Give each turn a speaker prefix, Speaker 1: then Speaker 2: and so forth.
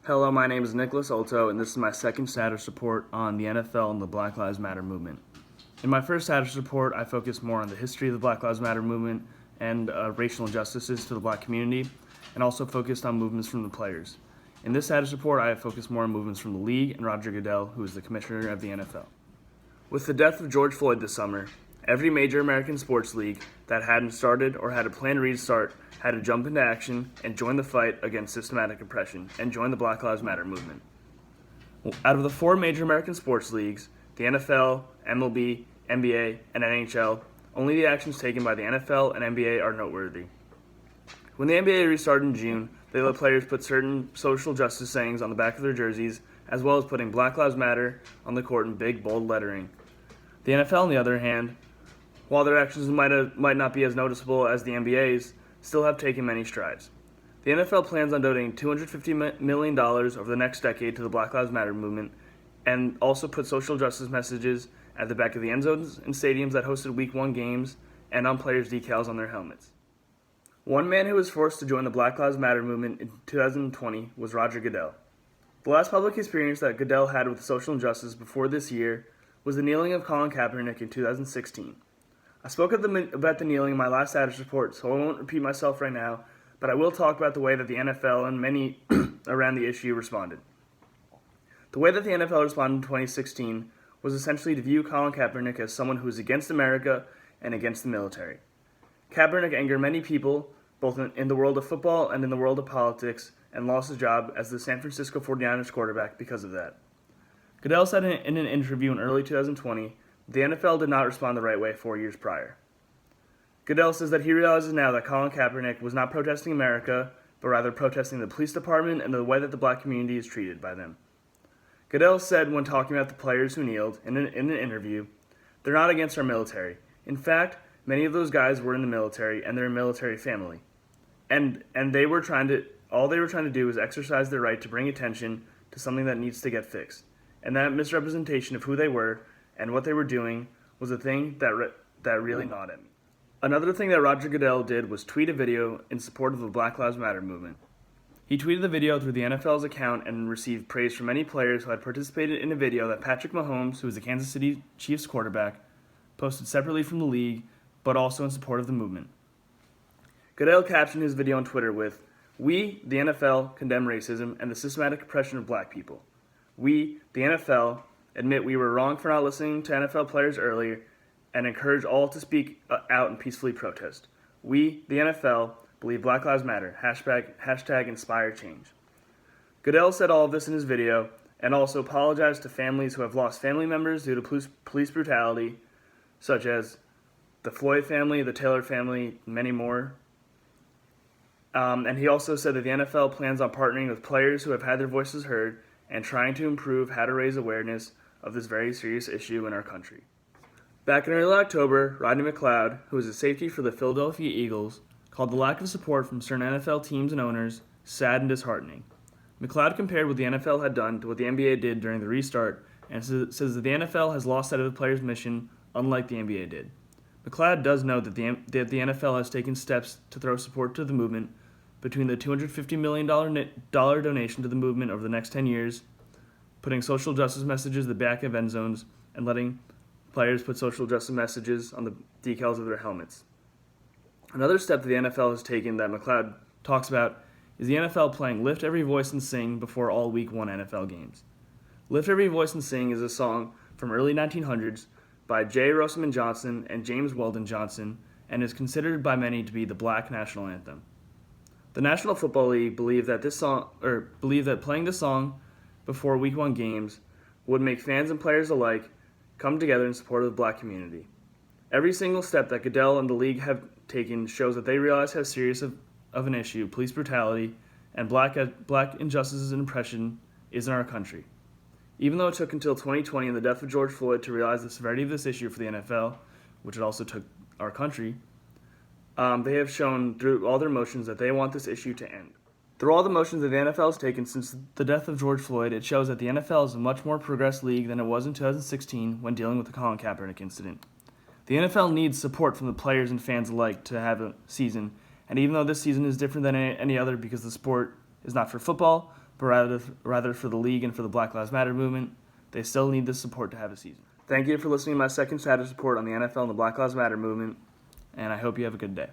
Speaker 1: Hello, my name is Nicholas Ulto, and this is my second status report on the NFL and the Black Lives Matter movement. In my first status report, I focused more on the history of the Black Lives Matter movement and racial injustices to the black community, and also focused on movements from the players. In this status report, I have focused more on movements from the league and Roger Goodell, who is the commissioner of the NFL. With the death of George Floyd this summer, every major American sports league that hadn't started or had a planned restart had to jump into action and join the fight against systematic oppression and join the Black Lives Matter movement. Out of the four major American sports leagues, the NFL, MLB, NBA, and NHL, only the actions taken by the NFL and NBA are noteworthy. When the NBA restarted in June, they let players put certain social justice sayings on the back of their jerseys, as well as putting Black Lives Matter on the court in big, bold lettering. The NFL, on the other hand, while their actions might not be as noticeable as the NBA's, still have taken many strides. The NFL plans on donating $250 million over the next decade to the Black Lives Matter movement, and also put social justice messages at the back of the end zones and stadiums that hosted Week 1 games and on players' decals on their helmets. One man who was forced to join the Black Lives Matter movement in 2020 was Roger Goodell. The last public experience that Goodell had with social injustice before this year was the kneeling of Colin Kaepernick in 2016. I spoke about the kneeling in my last status report, so I won't repeat myself right now, but I will talk about the way that the NFL and many around the issue responded. The way that the NFL responded in 2016 was essentially to view Colin Kaepernick as someone who is against America and against the military. Kaepernick angered many people, both in the world of football and in the world of politics, and lost his job as the San Francisco 49ers quarterback because of that. Goodell said in an interview in early 2020, the NFL did not respond the right way 4 years prior. Goodell says that he realizes now that Colin Kaepernick was not protesting America, but rather protesting the police department and the way that the black community is treated by them. Goodell said when talking about the players who kneeled in an interview, "They're not against our military. In fact, many of those guys were in the military and they're a military family. And all they were trying to do was exercise their right to bring attention to something that needs to get fixed. And that misrepresentation of who they were and what they were doing was a thing that really gnawed at me." Another thing that Roger Goodell did was tweet a video in support of the Black Lives Matter movement. He tweeted the video through the NFL's account and received praise from many players who had participated in a video that Patrick Mahomes, who is the Kansas City Chiefs quarterback, posted separately from the league, but also in support of the movement. Goodell captioned his video on Twitter with, "We, the NFL, condemn racism and the systematic oppression of black people. We, the NFL, admit we were wrong for not listening to NFL players earlier and encourage all to speak out and peacefully protest. We, the NFL, believe Black Lives Matter. Hashtag inspire change." Goodell said all of this in his video and also apologized to families who have lost family members due to police brutality, such as the Floyd family, the Taylor family, and many more. And he also said that the NFL plans on partnering with players who have had their voices heard and trying to improve how to raise awareness of this very serious issue in our country. Back in early October, Rodney McLeod, who is a safety for the Philadelphia Eagles, called the lack of support from certain NFL teams and owners sad and disheartening. McLeod compared what the NFL had done to what the NBA did during the restart and says that the NFL has lost sight of the players' mission, unlike the NBA did. McLeod does note that the NFL has taken steps to throw support to the movement between the $250 million donation to the movement over the next 10 years, putting social justice messages at the back of end zones, and letting players put social justice messages on the decals of their helmets. Another step that the NFL has taken that McLeod talks about is the NFL playing Lift Every Voice and Sing before all Week 1 NFL games. Lift Every Voice and Sing is a song from early 1900s by J. Rosamond Johnson and James Weldon Johnson and is considered by many to be the Black national anthem. The National Football League believed that playing this song before Week 1 games would make fans and players alike come together in support of the black community. Every single step that Goodell and the league have taken shows that they realize how serious of an issue police brutality and black injustices and oppression is in our country. Even though it took until 2020 and the death of George Floyd to realize the severity of this issue for the NFL, which it also took our country, they have shown through all their motions that they want this issue to end. Through all the motions that the NFL has taken since the death of George Floyd, it shows that the NFL is a much more progressed league than it was in 2016 when dealing with the Colin Kaepernick incident. The NFL needs support from the players and fans alike to have a season, and even though this season is different than any other because the sport is not for football, but rather for the league and for the Black Lives Matter movement. They still need this support to have a season. Thank you for listening to my second status report on the NFL and the Black Lives Matter movement, and I hope you have a good day.